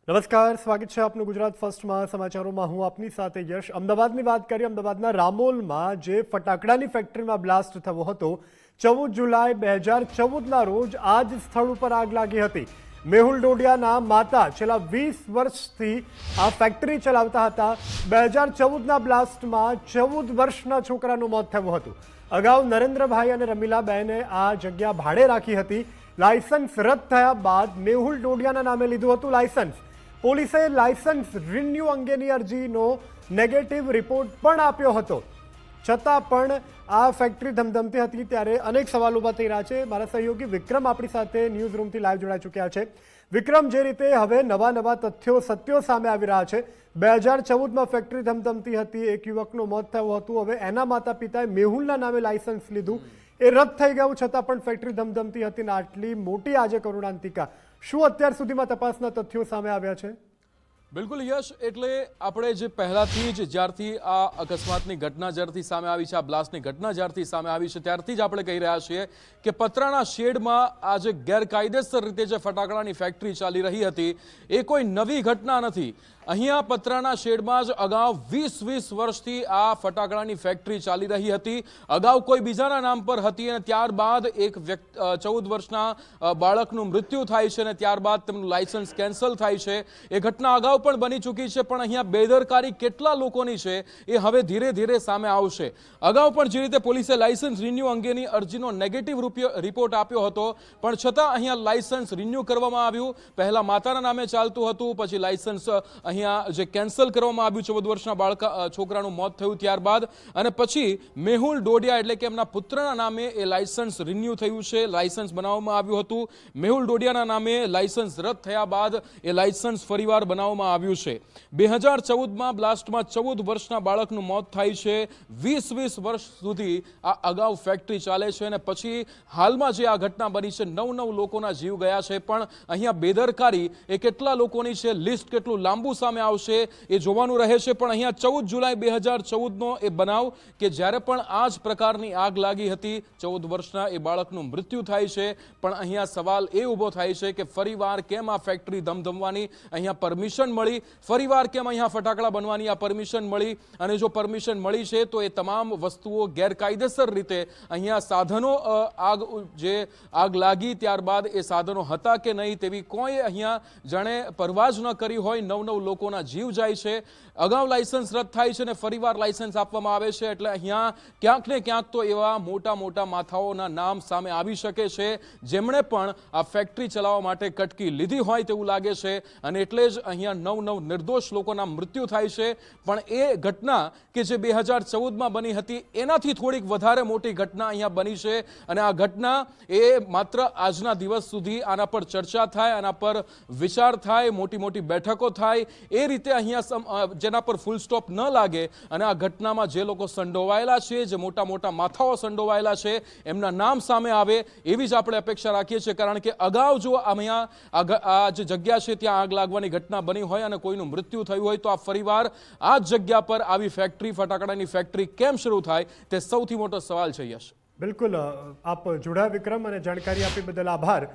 નમસ્કાર, સ્વાગત છે આપનું ગુજરાત ફર્સ્ટમાં સમાચારોમાં। હું આપની સાથે યશ। અમદાવાદની વાત કરીએ। અમદાવાદના રામોલમાં જે ફટાકડાની ફેક્ટરીમાં બ્લાસ્ટ થયો હતો 14 જુલાઈ 2014ના રોજ આ જ સ્થળ ઉપર આગ લાગી હતી। મેહુલ ડોડિયાના માતા છેલ્લા 20 વર્ષથી આ ફેક્ટરી ચલાવતા હતા। 2014ના બ્લાસ્ટમાં 14 વર્ષના છોકરાનું મોત થયું હતું। અગાઉ નરેન્દ્રભાઈ અને રમીલાબેને આ જગ્યા ભાડે રાખી હતી। લાયસન્સ રદ થયા બાદ મેહુલ ડોડિયાના નામે લીધું હતું લાયસન્સ। પોલીસે લાયસન્સ રિન્યુ અંગેની અરજીનો નેગેટિવ રિપોર્ટ પણ આપ્યો હતો, છતાં પણ આ ફેક્ટરી ધમધમતી હતી। ત્યારે અનેક સવાલો ઊભા થઈ રહ્યા છે। મારા સહયોગી વિક્રમ આપણી સાથે ન્યૂઝ રૂમથી લાઈવ જોડાઈ ચૂક્યા છે। વિક્રમ, જે રીતે હવે નવા તથ્યો સત્યો સામે આવી રહ્યા છે, 2014માં ફેક્ટરી ધમધમતી હતી, એક યુવકનું મોત થયું હતું, હવે એના માતા પિતાએ મેહુલના નામે લાયસન્સ લીધું, એ રદ થઈ ગયું, છતાં પણ ફેક્ટરી ધમધમતી હતી ને આટલી મોટી આજે કરુણાંતિકા। શું અત્યાર સુધીમાં તપાસના તથ્યો સામે આવ્યા છે? બિલકુલ યશ, એટલે આપણે જે પહેલાથી જ જ્યારથી આ અકસ્માતની ઘટના જ્યારથી સામે આવી છે, આ બ્લાસ્ટની ઘટના જ્યારથી સામે આવી છે, ત્યારથી જ આપણે કહી રહ્યા છીએ કે પતરાના શેડમાં આ જે ગેરકાયદેસર રીતે જે ફટાકડાની ફેક્ટરી ચાલી રહી હતી એ કોઈ નવી ઘટના નથી। અહીંયા પતરાના શેડમાં જ અગાઉ 20 વર્ષથી આ ફટાકડાની ફેક્ટરી ચાલી રહી હતી। અગાઉ કોઈ બીજાના નામ પર હતી અને ત્યારબાદ એક 14 વર્ષના બાળકનું મૃત્યુ થાય છે અને ત્યારબાદ તેમનું લાયસન્સ કેન્સલ થાય છે। એ ઘટના અગાઉ પણ બની ચૂકી છે, પણ અહીંયા બેદરકારી કેટલા લોકોની છે એ હવે ધીરે ધીરે સામે આવશે। અગાઉ પણ જે રીતે પોલીસે લાયસન્સ રિન્યુ અંગેની અરજીનો નેગેટિવ રિપોર્ટ આપ્યો હતો, પણ છતાં અહીંયા લાયસન્સ રિન્યુ કરવામાં આવ્યું। પહેલા માતાના નામે ચાલતું હતું, પછી લાયસન્સ અહીંયા જે કેન્સલ કરવામાં આવ્યું, 14 વર્ષના છોકરાનું મોત થયું ત્યારબાદ, અને પછી મેહુલ ડોડિયા એટલે કે એમના પુત્રના નામે એ લાયસન્સ રિન્યુ થયું છે, લાયસન્સ બનાવવામાં આવ્યું હતું। મેહુલ ડોડિયાના નામે લાયસન્સ રદ થયા બાદ એ લાયસન્સ ફરીવાર બનાવવામાં આવ્યું છે। 2014માં બ્લાસ્ટમાં 14 વર્ષના બાળકનું મોત થાય છે। 20 વર્ષ સુધી આ અગાઉ ફેક્ટરી ચાલે છે અને પછી હાલમાં જે આ ઘટના બની છે, 9 લોકોના જીવ ગયા છે, પણ અહીંયા બેદરકારી એ કેટલા લોકોની છે, લિસ્ટ કેટલું લાંબુ સામે આવશે એ જોવાનું રહે છે। પણ અહીંયા 14 જુલાઈ 2014નો એ બનાવ કે જ્યારે પણ આ જ પ્રકારની આગ લાગી હતી, 14 વર્ષના એ બાળકનું મૃત્યુ થાય છે, પણ અહીંયા સવાલ એ ઊભો થાય છે કે ફરીવાર કેમ આ ફેક્ટરી ધમધમવાની અહીંયા પરમિશન મળી, ફરીવાર કેમ અહીંયા ફટાકડા બનવાની આ પરમિશન મળી, અને જો પરમિશન મળી છે તો એ તમામ વસ્તુઓ ગેરકાયદેસર રીતે અહીંયા સાધનો આગ લાગી ત્યારબાદ એ સાધનો હતા કે નહીં તેવી કોઈ અહીંયા જાણે પરવા જ ન કરી હોય। 9 લોકોના જીવ જાય છે। અગાઉ લાયસન્સ રદ થાય છે અને ફરીવાર લાયસન્સ આપવામાં આવે છે, એટલે અહીંયા ક્યાંક ને ક્યાંક તો એવા મોટા માથાઓના નામ સામે આવી શકે છે જેમણે પણ આ ફેક્ટરી ચલાવવા માટે કટકી લીધી હોય તેવું લાગે છે, અને એટલે જ અહીંયા 9 નિર્દોષ લોકોના મૃત્યુ થાય છે। પણ એ ઘટના કે જે 2014માં બની હતી એનાથી થોડીક વધારે મોટી ઘટના અહીંયા બની છે, અને આ ઘટના એ માત્ર આજના દિવસ સુધી આના પર ચર્ચા થાય, આના પર વિચાર થાય, મોટી બેઠકો થાય, એ રીતે અહીંયા જેના પર ફૂલ સ્ટોપ ન લાગે, અને આ ઘટનામાં જે લોકો સંડોવાયેલા છે, જે મોટા માથાઓ સંડોવાયેલા છે, એમના નામ સામે આવે એવી જ આપણે અપેક્ષા રાખીએ છીએ। કારણ કે અગાઉ જો અહીંયા આ જે જગ્યા છે ત્યાં આગ લાગવાની ઘટના બની હોય અને કોઈનું મૃત્યુ થયું હોય તો આ ફરીવાર આ જ જગ્યા પર આવી ફેક્ટરી, ફટાકડાની ફેક્ટરી કેમ શરૂ થાય તે સૌથી મોટો સવાલ છે। યશ, બિલકુલ, આપ જોડાયા વિક્રમ, અને જાણકારી આપી બદલ આભાર।